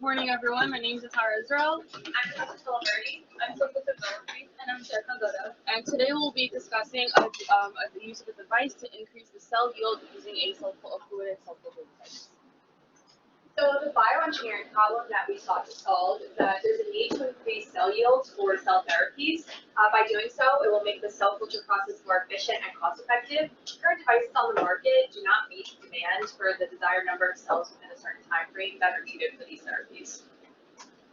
Morning, everyone. My name is Atara Israel. I'm Francesca. I'm Sondus, and I'm Sheykha. And today we'll be discussing the use of a device to increase the cell yield using a fluidic cell culture device. So the bioengineering problem that we sought to solve is that there's a need to increase cell yields for cell therapies. By doing so, it will make the cell culture process more efficient and cost-effective. Current devices on the market do not meet demand for the desired number of cells within a certain time frame that are needed for these therapies.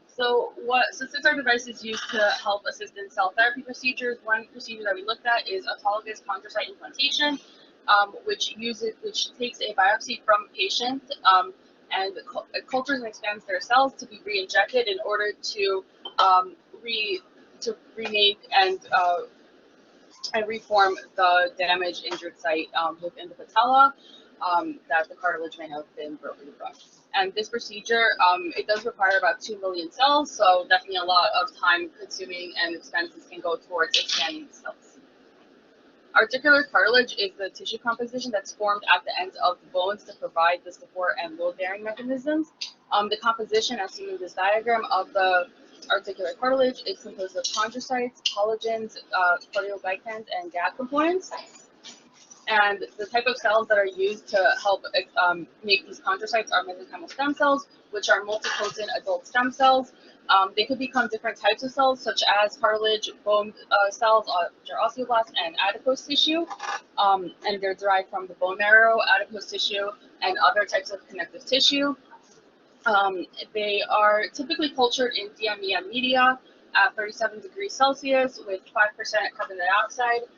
So since our device is used to help assist in cell therapy procedures, one procedure that we looked at is autologous chondrocyte implantation, which takes a biopsy from a patient and cultures and expands their cells to be re-injected in order to remake and reform the damaged injured site within the patella that the cartilage may have been broken from. And this procedure, it does require about 2 million cells, so definitely a lot of time consuming and expenses can go towards expanding the cells. Articular cartilage is the tissue composition that's formed at the ends of the bones to provide the support and load-bearing mechanisms. The composition, as seen in this diagram, of the articular cartilage is composed of chondrocytes, collagens, proteoglycans, and GAD components. And the type of cells that are used to help make these chondrocytes are mesenchymal stem cells, which are multipotent adult stem cells. They could become different types of cells, such as cartilage, bone cells, which are osteoblasts, and adipose tissue. And they're derived from the bone marrow, adipose tissue, and other types of connective tissue. They are typically cultured in DMEM media at 37 degrees Celsius with 5% carbon dioxide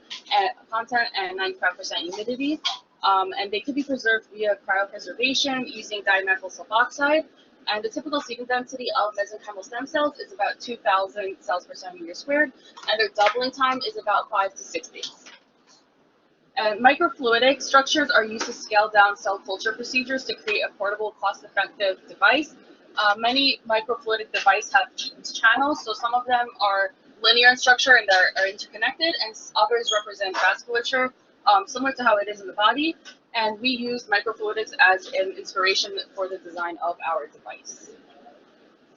content and 95% humidity. And they could be preserved via cryopreservation using dimethyl sulfoxide. And the typical sequence density of mesenchymal stem cells is about 2,000 cells per centimeter squared, and their doubling time is about 5 to 6 days. And microfluidic structures are used to scale down cell culture procedures to create a portable, cost-effective device. Many microfluidic devices have channels, so some of them are linear in structure and are interconnected, and others represent vasculature, similar to how it is in the body. And we used microfluidics as an inspiration for the design of our device.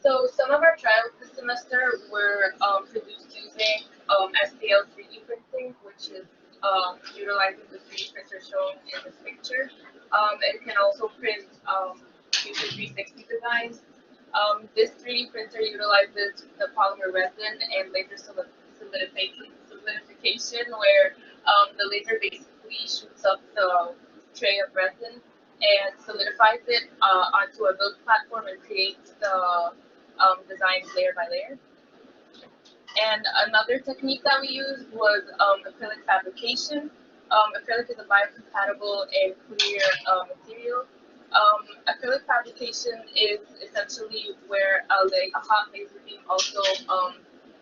So some of our trials this semester were produced using SPL 3D printing, which is utilizing the 3D printer shown in this picture. It can also print using 360 designs. This 3D printer utilizes the polymer resin and laser solidification, where the laser basically shoots up the tray of resin and solidifies it onto a build platform and creates the design layer by layer. And another technique that we used was acrylic fabrication. Acrylic is a biocompatible and clear material. Acrylic fabrication is essentially where a hot laser beam also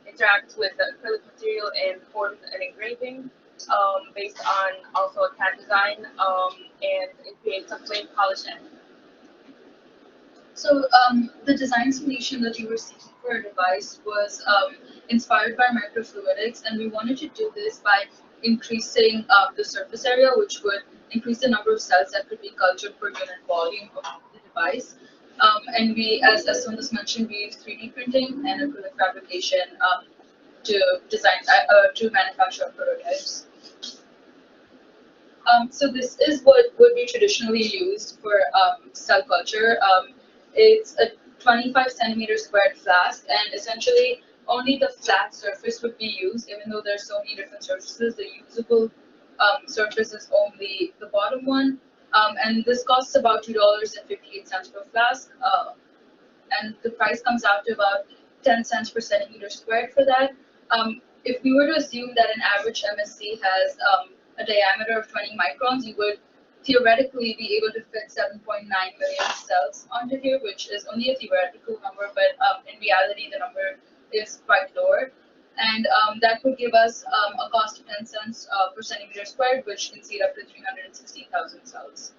interacts with the acrylic material and forms an engraving based on also a CAD design, and it creates a flame polished end. So the design solution that you were seeking for a device was inspired by microfluidics, and we wanted to do this by increasing the surface area, which would increase the number of cells that could be cultured per unit volume of the device. And we, as Sondus mentioned, we use 3D printing and acrylic fabrication to manufacture our prototypes. So this is what would be traditionally used for cell culture. It's a 25 centimeter squared flask, and essentially only the flat surface would be used. Even though there's so many different surfaces, the usable surface is only the bottom one. And this costs about $2.58 per flask, and the price comes out to about 10 cents per centimeter squared for that. If we were to assume that an average MSC has a diameter of 20 microns, you would theoretically be able to fit 7.9 million cells onto here, which is only a theoretical number, but in reality, the number is quite lower. And that would give us a cost of 10 cents per centimeter squared, which can seat up to 360,000 cells.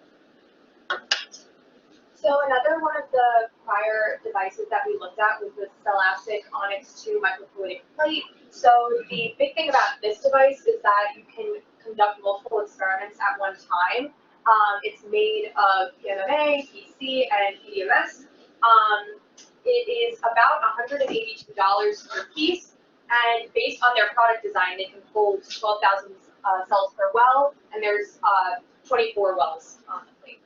So another one of the prior devices that we looked at was the Cellasic ONIX2 Microfluidic plate. So the big thing about this device is that you can conduct multiple experiments at one time. It's made of PMMA, PC, and PDMS. it is about $182 per piece, and based on their product design, they can hold 12,000 cells per well, and there's 24 wells on the plate.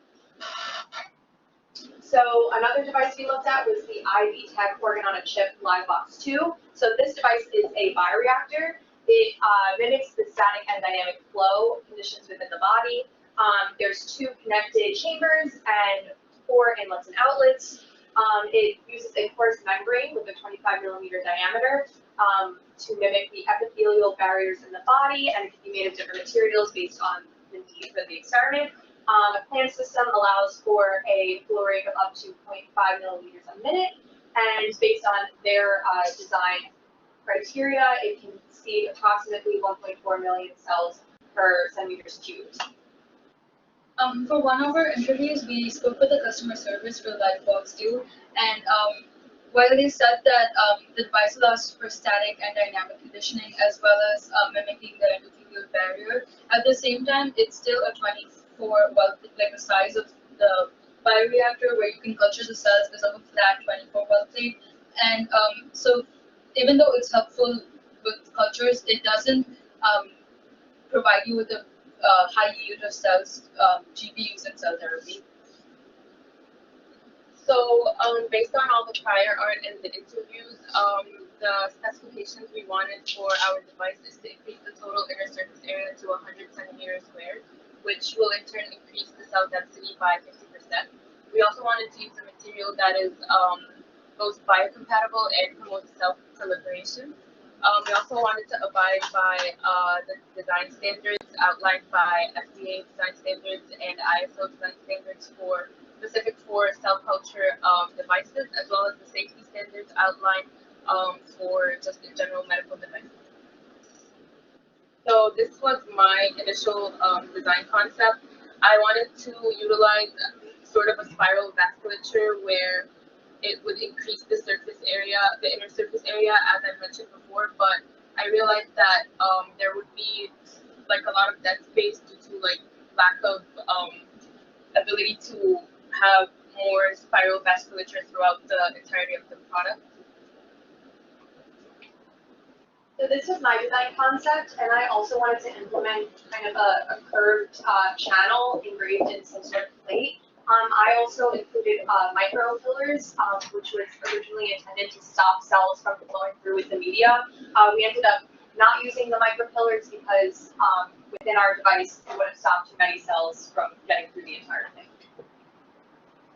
So another device we looked at was the IVTech organ-on-a-chip live box 2. So this device is a bioreactor. It mimics the static and dynamic flow conditions within the body. There's 2 connected chambers and 4 inlets and outlets. It uses a porous membrane with a 25 millimeter diameter to mimic the epithelial barriers in the body, and it can be made of different materials based on the need for the experiment. A clamp system allows for a flow rate of up to 0.5 millimeters a minute, and based on their design criteria, it can seed approximately 1.4 million cells per centimeters cubed. For one of our interviews, we spoke with the customer service for Lightbox 2, and while they said that the device allows for static and dynamic conditioning as well as mimicking the endothelial barrier, at the same time, it's still a 24 well, like the size of the bioreactor where you can culture the cells is of a flat 24 well plate, and so even though it's helpful with cultures, it doesn't provide you with a high yield of cells GPUs in cell therapy. So based on all the prior art and the interviews, the specifications we wanted for our device is to increase the total inner surface area to 100 centimeters squared, which will in turn increase the cell density by 50%. We also wanted to use a material that is both biocompatible and promotes self-proliferation. We also wanted to abide by the design standards outlined by FDA design standards and ISO design standards specific for cell culture devices, as well as the safety standards outlined for just in general medical devices. So this was my initial design concept. I wanted to utilize sort of a spiral vasculature where it would increase the surface area, the inner surface area, as I mentioned before, but I realized that there would be like a lot of dead space due to like lack of ability to have more spiral vasculature throughout the entirety of the product. So this was my design concept, and I also wanted to implement kind of a curved channel engraved in some sort of plate. I also included micro fillers, which was originally intended to stop cells from flowing through with the media. We ended up not using the micro fillers because within our device, it would have stopped too many cells from getting through the entire thing.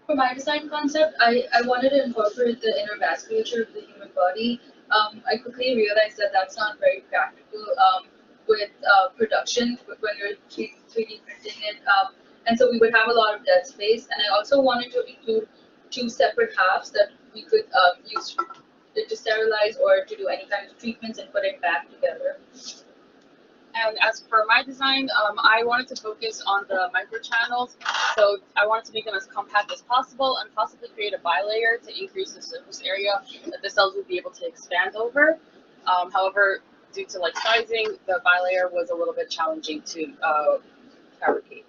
For my design concept, I wanted to incorporate the inner vasculature of the human body. I quickly realized that that's not very practical with production when you're 3D printing it. And so we would have a lot of dead space. And I also wanted to include 2 separate halves that we could use to sterilize or to do any kind of treatments and put it back together. And as for my design, I wanted to focus on the microchannels. So I wanted to make them as compact as possible and possibly create a bilayer to increase the surface area that the cells would be able to expand over. However, due to like sizing, the bilayer was a little bit challenging to fabricate.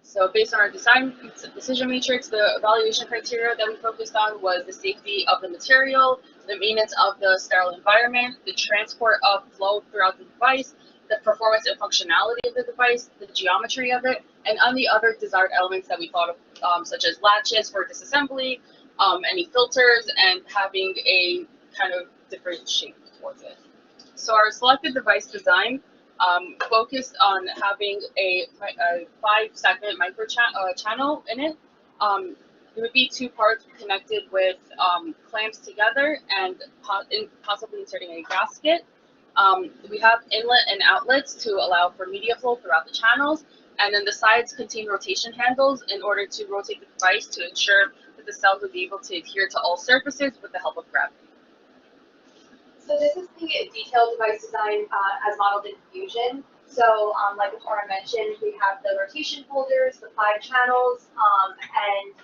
So based on our design decision matrix, the evaluation criteria that we focused on was the safety of the material, the maintenance of the sterile environment, the transport of flow throughout the device, the performance and functionality of the device, the geometry of it, and on the other desired elements that we thought of, such as latches for disassembly, any filters, and having a kind of different shape towards it. So our selected device design focused on having a 5-segment micro channel in it. It would be 2 parts connected with clamps together and possibly inserting a gasket. We have inlet and outlets to allow for media flow throughout the channels, and then the sides contain rotation handles in order to rotate the device to ensure that the cells would be able to adhere to all surfaces with the help of gravity. So this is the detailed device design as modeled in Fusion. So like Atara mentioned, we have the rotation holders, the 5 channels, and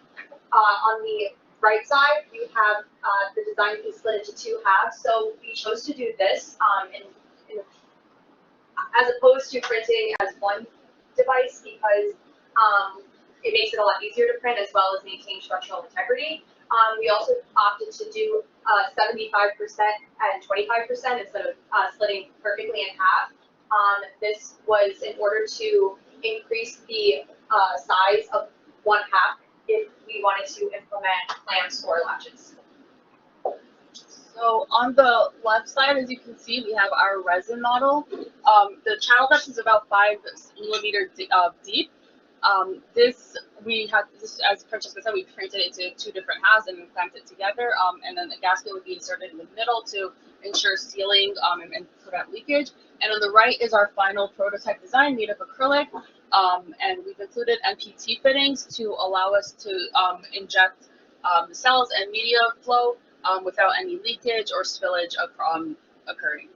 on the right side, you have the design piece split into 2 halves. So we chose to do this as opposed to printing as one device because it makes it a lot easier to print as well as maintain structural integrity. We also opted to do 75% and 25% instead of splitting perfectly in half. This was in order to increase the size of one half if we wanted to implement clamps or latches. So on the left side, as you can see, we have our resin model. The channel depth is about 5 millimeters deep. This as Francesca said, we printed it into 2 different halves and clamped it together. And then the gasket would be inserted in the middle to ensure sealing and prevent leakage. And on the right is our final prototype design made of acrylic. And we've included MPT fittings to allow us to inject the cells and media flow without any leakage or spillage occurring.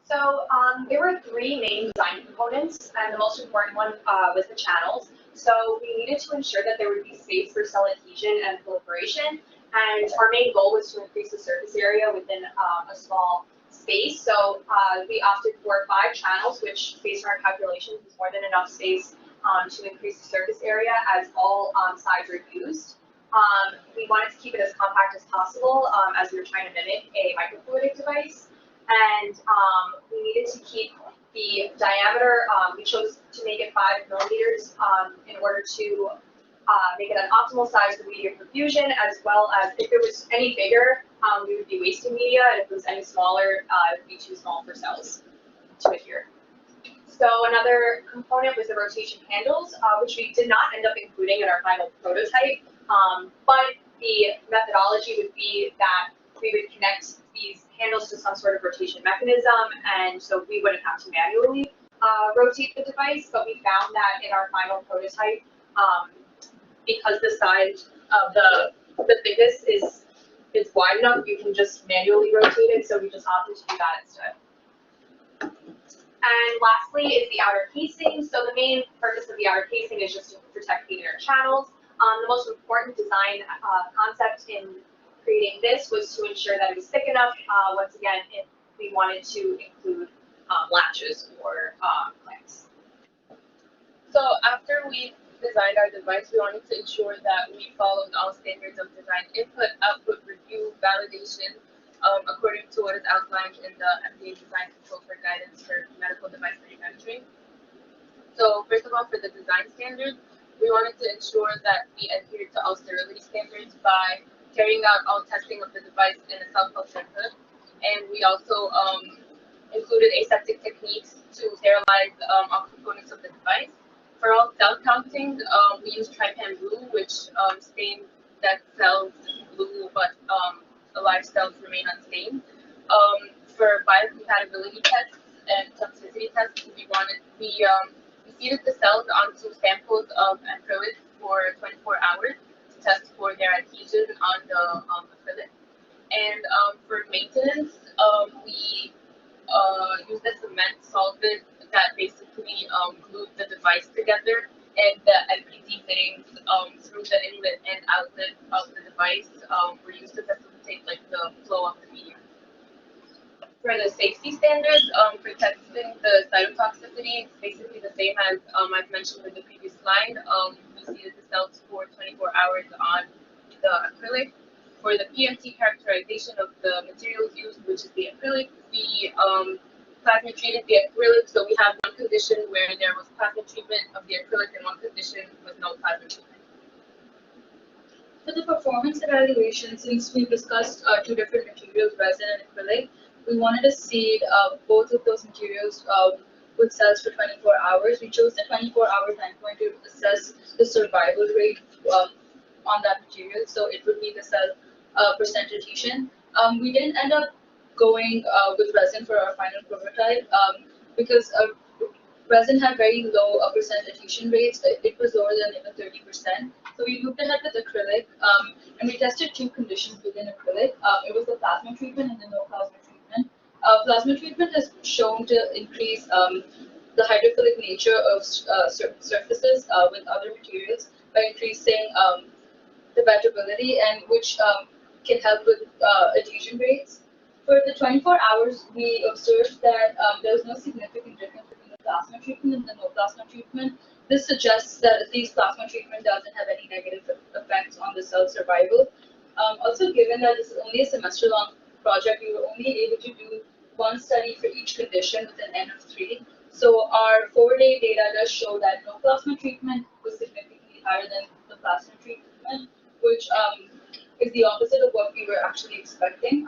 So there were 3 main design components, and the most important one was the channels. So we needed to ensure that there would be space for cell adhesion and proliferation, and our main goal was to increase the surface area within a small space. So we opted for 5 channels, which, based on our calculations, is more than enough space to increase the surface area as all sides are used. We wanted to keep it as compact as possible as we were trying to mimic a microfluidic device. And we needed to keep the diameter, we chose to make it 5 millimeters in order to make it an optimal size for media perfusion, as well as if it was any bigger, we would be wasting media, and if it was any smaller, it would be too small for cells to adhere. So another component was the rotation handles, which we did not end up including in our final prototype, but the methodology would be that we would connect these handles to some sort of rotation mechanism, and so we wouldn't have to manually rotate the device, but we found that in our final prototype, because the size of the thickness is wide enough, you can just manually rotate it, so we just opted to do that instead. And lastly is the outer casing. So the main purpose of the outer casing is just to protect the inner channels. The most important design concept in creating this was to ensure that it was thick enough, once again, if we wanted to include latches or clamps. So after we designed our device, we wanted to ensure that we followed all standards of design input, output, review, validation, according to what is outlined in the FDA Design Control for Guidance for Medical Device Manufacturing. So first of all, for the design standards, we wanted to ensure that we adhered to all sterility standards by carrying out all testing of the device in a cell culture hood. And we also included aseptic techniques to sterilize all components of the device. For all cell counting, we used trypan blue, which stains dead cells blue, but alive cells remain unstained. For biocompatibility tests and toxicity tests, we seeded the cells onto samples of acrylic for 24 hours to test for their adhesion on the acrylic. And for maintenance, we used a cement solvent that basically glued the device together, and the MPT fittings through the inlet and outlet of the device were used to facilitate the flow of the media. For the safety standards, for testing the cytotoxicity, it's basically the same as I've mentioned in the previous slide. We seeded the cells for 24 hours on the acrylic. For the PMT characterization of the materials used, which is the acrylic, we plasma treated the acrylic, so we have one condition where there was plasma treatment of the acrylic and one condition with no plasma treatment. For the performance evaluation, since we discussed 2 different materials, resin and acrylic, we wanted to seed both of those materials with cells for 24 hours. We chose the 24-hour time point to assess the survival rate on that material, so it would be the cell percent adhesion. We didn't end up going with resin for our final prototype because resin had very low percent adhesion rates. It was lower than even 30%. So we moved ahead with acrylic, and we tested 2 conditions within acrylic. It was the plasma treatment and the no plasma treatment. Plasma treatment has shown to increase the hydrophilic nature of surfaces with other materials by increasing the wettability, and which can help with adhesion rates. For the 24 hours, we observed that there was no significant difference between the plasma treatment and the no plasma treatment. This suggests that at least plasma treatment doesn't have any negative effects on the cell survival. Also, given that this is only a semester-long project, we were only able to do one study for each condition with an N of 3. So our 4-day data does show that no plasma treatment was significantly higher than the plasma treatment, which is the opposite of what we were actually expecting.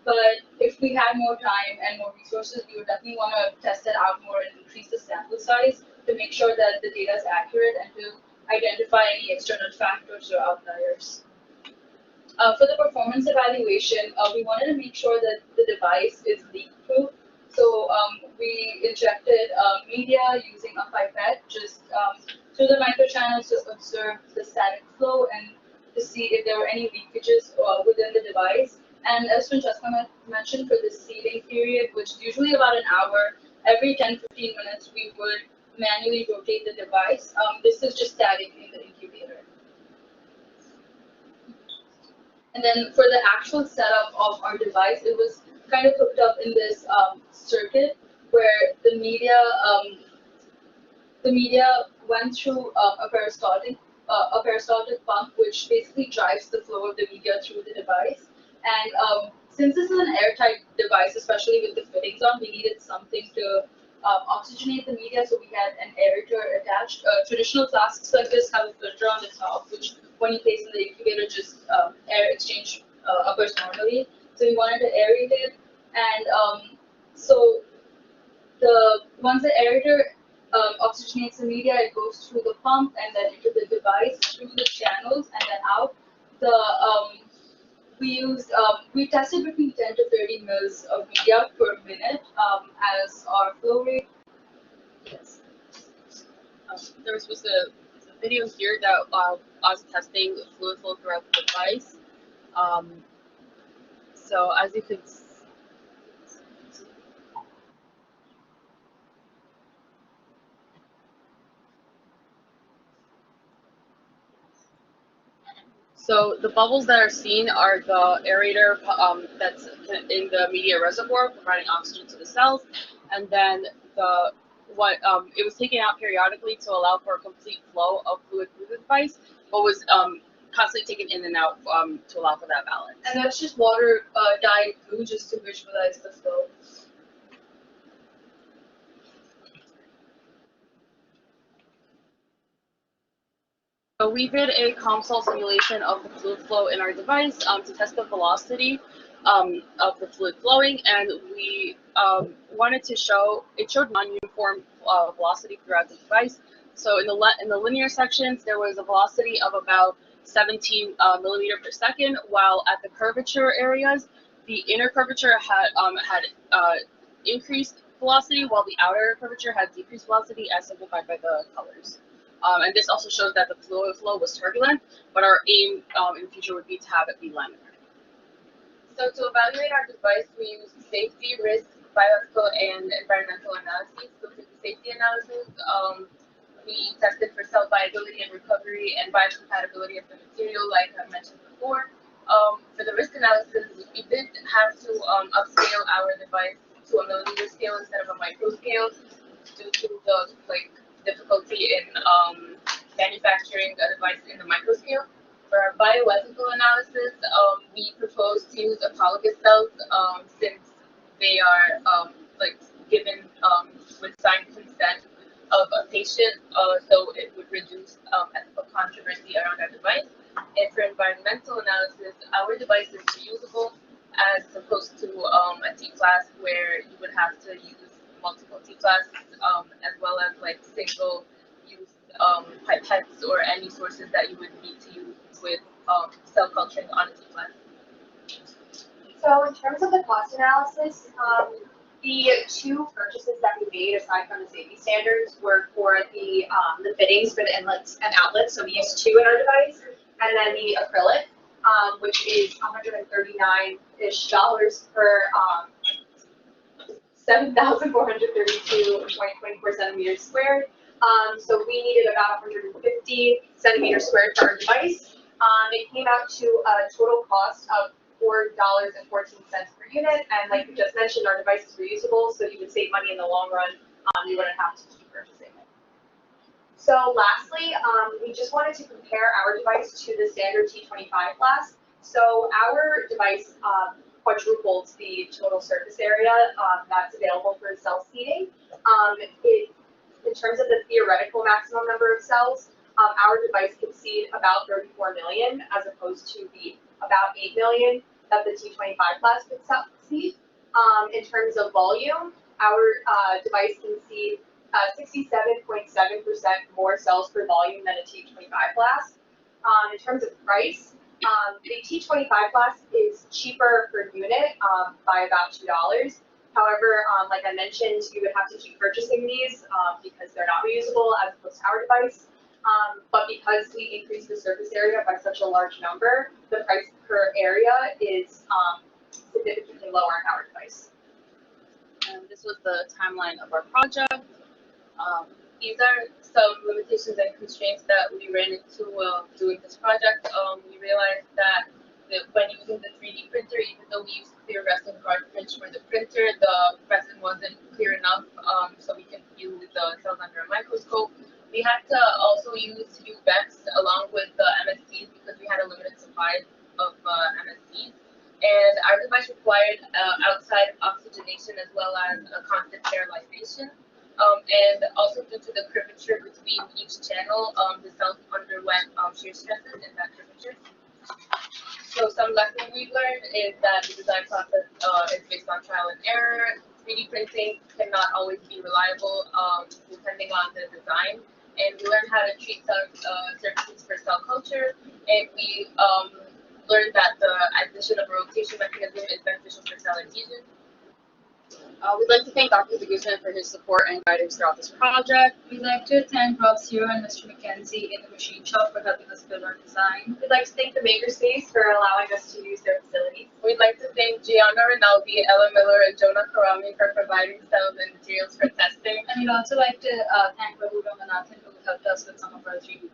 But if we had more time and more resources, we would definitely want to test it out more and increase the sample size to make sure that the data is accurate and to identify any external factors or outliers. For the performance evaluation, we wanted to make sure that the device is leak-proof. So we injected media using a pipette just through the microchannels to observe the static flow and to see if there were any leakages within the device. And as Francesca mentioned, for the sealing period, which is usually about an hour, every 10-15 minutes we would manually rotate the device. This is just static in the incubator. And then for the actual setup of our device, it was kind of hooked up in this circuit where the media went through a peristaltic pump, which basically drives the flow of the media through the device. And since this is an airtight device, especially with the fittings on, we needed something to oxygenate the media, so we had an aerator attached. Traditional flasks like this have a filter on the top, which when you place in the incubator, just air exchange occurs normally. So we wanted to aerate it, and so once the aerator oxygenates the media, it goes through the pump and then into the device, through the channels, and then out. We tested between 10 to 30 mils of media per minute as our flow rate. Yes. There was a video here that I was testing fluid flow throughout the device. So as you can see, so the bubbles that are seen are the aerator that's in the media reservoir providing oxygen to the cells, and then it was taken out periodically to allow for a complete flow of fluid through the device, but was constantly taken in and out to allow for that balance. And that's just water dyed blue just to visualize the flow. So we did a COMSOL simulation of the fluid flow in our device to test the velocity of the fluid flowing, and we wanted to show it showed non-uniform velocity throughout the device. So in the linear sections, there was a velocity of about 17 millimeter per second, while at the curvature areas, the inner curvature had increased velocity, while the outer curvature had decreased velocity, as simplified by the colors. And this also shows that the fluid flow was turbulent, but our aim in the future would be to have it be laminar. So to evaluate our device, we use safety, risk, biological, and environmental analyses. So for the safety analysis, we tested for cell viability and recovery and biocompatibility of the material, like I mentioned before. For the risk analysis, we did have to upscale our device to a millimeter scale instead of a micro scale due to the difficulty in manufacturing a device in the micro scale. For our bioethical analysis, we proposed to use autologous cells since they are given with signed consent of a patient, so it would reduce ethical controversy around our device. And for environmental analysis, our device is reusable as opposed to a T-Flask where you would have to use multiple T-Flasks as well as single-use pipettes or any sources that you would need to use with cell culturing on a T-Flask. So in terms of the cost analysis, the two purchases that we made, aside from the safety standards, were for the fittings for the inlets and outlets. So we used 2 in our device, and then the acrylic, which is $139-ish per 7,432.24 centimeters squared. So we needed about 150 centimeters squared for our device. It came out to a total cost of $4.14 per unit, and like we just mentioned, our device is reusable, so you would save money in the long run. You wouldn't have to keep purchasing it. So lastly, we just wanted to compare our device to the standard T25 flask. So our device quadruples the total surface area that's available for cell seeding. In terms of the theoretical maximum number of cells, our device can seed about 34 million as opposed to the about 8 million that the T25 flask could seed. In terms of volume, our device can seed 67.7% more cells per volume than a T25 flask. In terms of price, the T25 flask is cheaper per unit by about $2. However, like I mentioned, you would have to keep purchasing these because they're not reusable as opposed to our device. But because we increase the surface area by such a large number, the price per area is significantly lower in our device. And this was the timeline of our project. These are some limitations and constraints that we ran into while doing this project. We realized that when using the 3D printer, even though we used clear resin cartridge for the printer, the resin wasn't clear enough so we can view the cells under a microscope. We had to also use UVEX along with the MSCs because we had a limited supply of MSCs. And our device required outside oxygenation as well as a constant sterilization. And also due to the curvature between each channel, the cells underwent shear stresses in that curvature. So some lessons we've learned is that the design process is based on trial and error. 3D printing cannot always be reliable depending on the design. And we learned how to treat some surfaces for cell culture. And we learned that the addition of a rotation mechanism is beneficial for cell adhesion. We'd like to thank Dr. Guzman for his support and guidance throughout this project. We'd like to thank Rob Sierra and Mr. McKenzie in the machine shop for helping us build our design. We'd like to thank the Makerspace for allowing us to use their facilities. We'd like to thank Gianna Rinaldi, Ella Miller, and Jonah Karami for providing cells and materials for testing. And we'd also like to thank Prabhu Ramanathan who helped us with some of our 3D